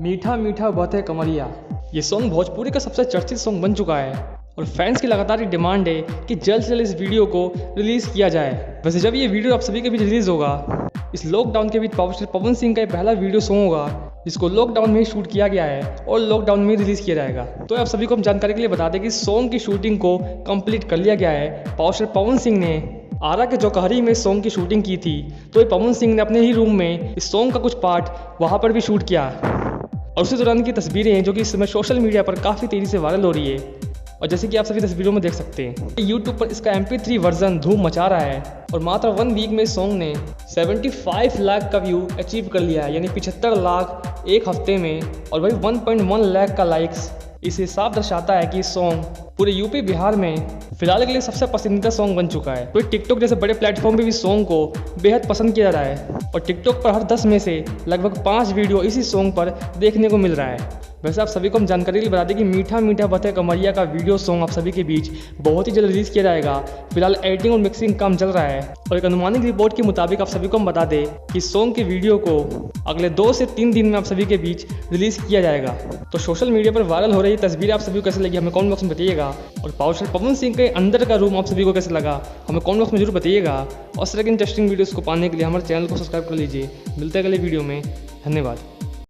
मीठा मीठा बहते कमरिया, ये सॉन्ग भोजपुरी का सबसे चर्चित सॉन्ग बन चुका है और फैंस की लगातार डिमांड है कि जल्द से जल्द इस वीडियो को रिलीज़ किया जाए। वैसे जब ये वीडियो आप सभी के बीच रिलीज़ होगा, इस लॉकडाउन के बीच पावर स्टार पवन सिंह का पहला वीडियो सॉन्ग होगा जिसको लॉकडाउन में ही शूट किया गया है और लॉकडाउन में रिलीज़ किया जाएगा। तो आप सभी को हम जानकारी के लिए बता दें कि सॉन्ग की शूटिंग को कंप्लीट कर लिया गया है। पावर स्टार पवन सिंह ने आरा के चौकहरी में सॉन्ग की शूटिंग की थी, तो ये पवन सिंह ने अपने ही रूम में इस सॉन्ग का कुछ पार्ट वहाँ पर भी शूट किया और उसी दौरान की तस्वीरें हैं जो कि इस समय सोशल मीडिया पर काफ़ी तेज़ी से वायरल हो रही है। और जैसे कि आप सभी तस्वीरों में देख सकते हैं, यूट्यूब पर इसका MP3 वर्जन धूम मचा रहा है और मात्र 1 वीक में इस सॉन्ग ने 75 लाख का व्यू अचीव कर लिया है, यानी 75 लाख एक हफ्ते में। और भाई 1.1 लाख का लाइक्स इसे साफ दर्शाता है कि इस सॉन्ग पूरे यूपी बिहार में फिलहाल के लिए सबसे पसंदीदा सॉन्ग बन चुका है। तो टिकटॉक जैसे बड़े प्लेटफॉर्म पे भी सॉन्ग को बेहद पसंद किया जा रहा है और टिकटॉक पर हर 10 में से लगभग 5 वीडियो इसी सॉन्ग पर देखने को मिल रहा है। वैसे आप सभी को हम जानकारी के लिए बता दें कि मीठा मीठा बहते कमरिया का वीडियो सॉन्ग आप सभी के बीच बहुत ही जल्द रिलीज़ किया जाएगा। फिलहाल एडिटिंग और मिक्सिंग काम चल रहा है और एक अनुमानित रिपोर्ट के मुताबिक आप सभी को हम बता दें कि सॉन्ग के वीडियो को अगले 2 से 3 दिन में आप सभी के बीच रिलीज़ किया जाएगा। तो सोशल मीडिया पर वायरल हो रही तस्वीरें आप सभी को कैसे लगी हमें कमेंट बॉक्स में बताइएगा और पावर स्टार पवन सिंह के अंदर का रूम आप सभी को कैसे लगा हमें कमेंट बॉक्स में जरूर बताइएगा। और इस तरह की इंटरेस्टिंग वीडियोज़ को पाने के लिए हमारे चैनल को सब्सक्राइब कर लीजिए। मिलते हैं अगले वीडियो में, धन्यवाद।